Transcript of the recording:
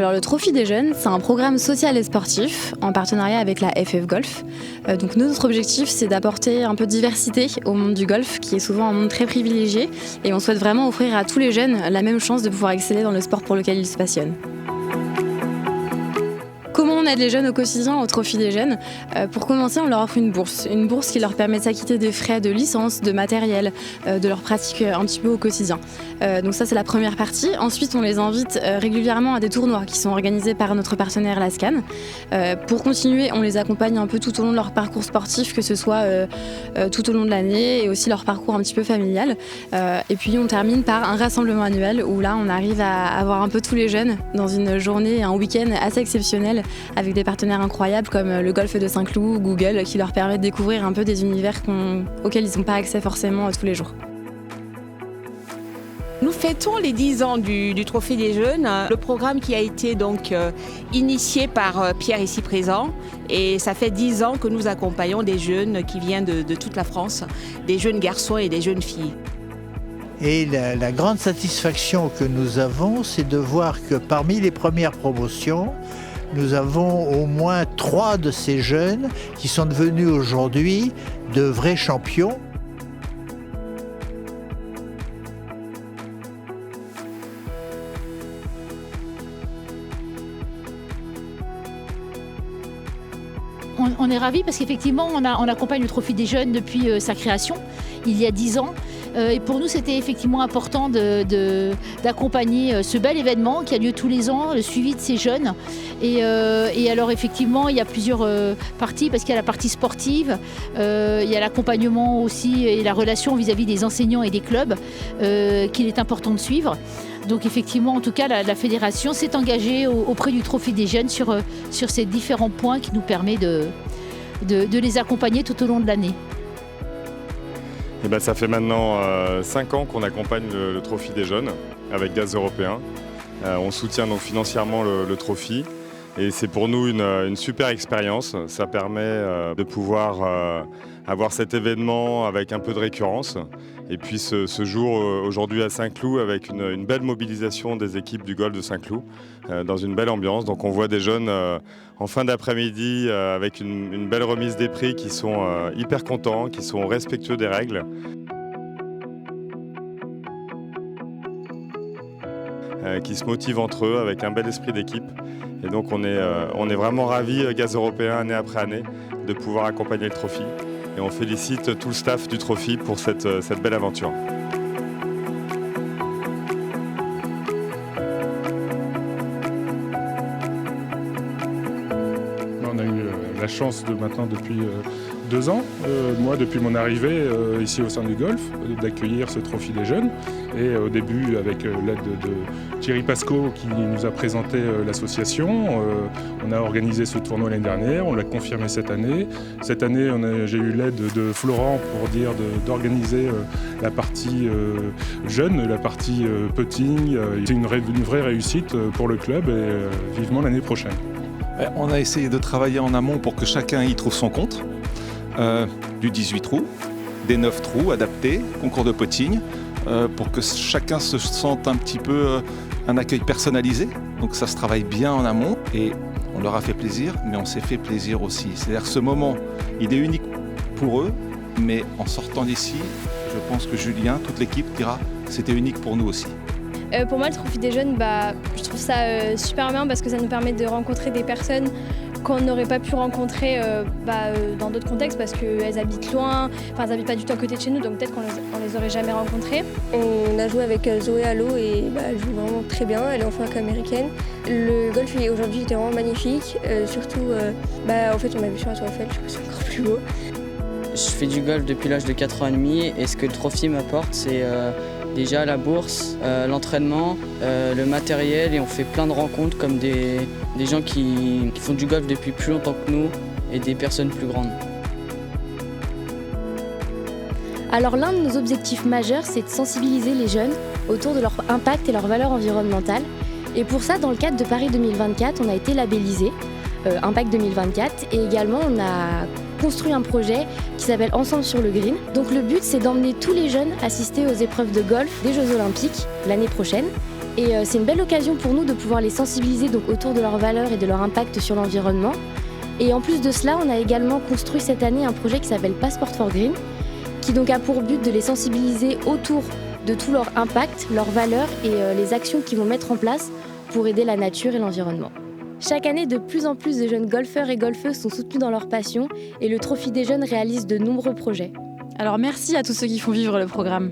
Alors le Trophy des jeunes, c'est un programme social et sportif en partenariat avec la FF Golf. Donc notre objectif, c'est d'apporter un peu de diversité au monde du golf, qui est souvent un monde très privilégié, et on souhaite vraiment offrir à tous les jeunes la même chance de pouvoir exceller dans le sport pour lequel ils se passionnent. Comment on aide les jeunes au quotidien au Trophy des jeunes? Pour commencer, on leur offre une bourse qui leur permet de s'acquitter des frais de licence, de matériel, de leur pratique un petit peu au quotidien. Donc ça, c'est la première partie. Ensuite, on les invite régulièrement à des tournois qui sont organisés par notre partenaire la SCAN. Pour continuer, on les accompagne un peu tout au long de leur parcours sportif, que ce soit tout au long de l'année et aussi leur parcours un petit peu familial. Et puis on termine par un rassemblement annuel où là, on arrive à avoir un peu tous les jeunes dans une journée, un week-end assez exceptionnel, avec des partenaires incroyables comme le golf de Saint-Cloud, Google, qui leur permettent de découvrir un peu des univers auxquels ils n'ont pas accès forcément tous les jours. Nous fêtons les 10 ans du Trophée des jeunes, le programme qui a été donc initié par Pierre ici présent, et ça fait 10 ans que nous accompagnons des jeunes qui viennent de toute la France, des jeunes garçons et des jeunes filles. Et la grande satisfaction que nous avons, c'est de voir que parmi les premières promotions, nous avons au moins 3 de ces jeunes qui sont devenus aujourd'hui de vrais champions. On est ravis parce qu'effectivement, on accompagne le Trophée des jeunes depuis sa création, il y a 10 ans. Et pour nous, c'était effectivement important d'accompagner ce bel événement qui a lieu tous les ans, le suivi de ces jeunes. Et alors effectivement, il y a plusieurs parties, parce qu'il y a la partie sportive, il y a l'accompagnement aussi et la relation vis-à-vis des enseignants et des clubs qu'il est important de suivre. Donc effectivement, en tout cas, la fédération s'est engagée auprès du Trophée des jeunes sur ces différents points qui nous permet de les accompagner tout au long de l'année. Et ben, ça fait maintenant 5 ans qu'on accompagne le Trophy des jeunes avec Gaz Européen. On soutient donc financièrement le Trophy et c'est pour nous une super expérience. Ça permet de pouvoir avoir cet événement avec un peu de récurrence. Et puis ce jour aujourd'hui à Saint-Cloud avec une belle mobilisation des équipes du golf de Saint-Cloud dans une belle ambiance. Donc on voit des jeunes en fin d'après-midi avec une belle remise des prix qui sont hyper contents, qui sont respectueux des règles. Qui se motivent entre eux avec un bel esprit d'équipe. Et donc on est vraiment ravis, Gaz Européen, année après année, de pouvoir accompagner le Trophy. Et on félicite tout le staff du Trophy pour cette belle aventure. On a eu la chance maintenant depuis 2 ans, moi depuis mon arrivée ici au sein du golf, d'accueillir ce Trophy des jeunes. Et au début avec l'aide de Thierry Pasco qui nous a présenté l'association, on a organisé ce tournoi l'année dernière, on l'a confirmé cette année. Cette année j'ai eu l'aide de Florent pour dire d'organiser la partie jeune, la partie putting. C'est une vraie réussite pour le club et vivement l'année prochaine. On a essayé de travailler en amont pour que chacun y trouve son compte. Du 18 trous, des 9 trous adaptés, concours de putting, pour que chacun se sente un petit peu un accueil personnalisé. Donc ça se travaille bien en amont et on leur a fait plaisir, mais on s'est fait plaisir aussi. C'est-à-dire que ce moment, il est unique pour eux, mais en sortant d'ici, je pense que Julien, toute l'équipe dira c'était unique pour nous aussi. Pour moi, le Trophy des jeunes, je trouve ça super bien parce que ça nous permet de rencontrer des personnes qu'on n'aurait pas pu rencontrer dans d'autres contextes parce qu'elles habitent loin, elles n'habitent pas du tout à côté de chez nous, donc peut-être qu'on les aurait jamais rencontrées. On a joué avec Zoé à l'eau et elle joue vraiment très bien, elle est en fac américaine. Le golf aujourd'hui était vraiment magnifique, surtout en fait on a vu sur la Tour Eiffel, je trouve que c'est encore plus beau. Je fais du golf depuis l'âge de 4 ans et demi et ce que le Trophy m'apporte c'est déjà la bourse, l'entraînement, le matériel et on fait plein de rencontres comme des gens qui font du golf depuis plus longtemps que nous et des personnes plus grandes. Alors l'un de nos objectifs majeurs, c'est de sensibiliser les jeunes autour de leur impact et leurs valeurs environnementales. Et pour ça, dans le cadre de Paris 2024, on a été labellisé Impact 2024 et également on a construit un projet qui s'appelle Ensemble sur le Green. Donc le but, c'est d'emmener tous les jeunes assister aux épreuves de golf des Jeux Olympiques l'année prochaine Et c'est une belle occasion pour nous de pouvoir les sensibiliser donc, autour de leurs valeurs et de leur impact sur l'environnement. Et en plus de cela, on a également construit cette année un projet qui s'appelle Passport for Green, qui donc a pour but de les sensibiliser autour de tout leur impact, leurs valeurs et les actions qu'ils vont mettre en place pour aider la nature et l'environnement. Chaque année, de plus en plus de jeunes golfeurs et golfeuses sont soutenus dans leur passion et le Trophy des jeunes réalise de nombreux projets. Alors merci à tous ceux qui font vivre le programme.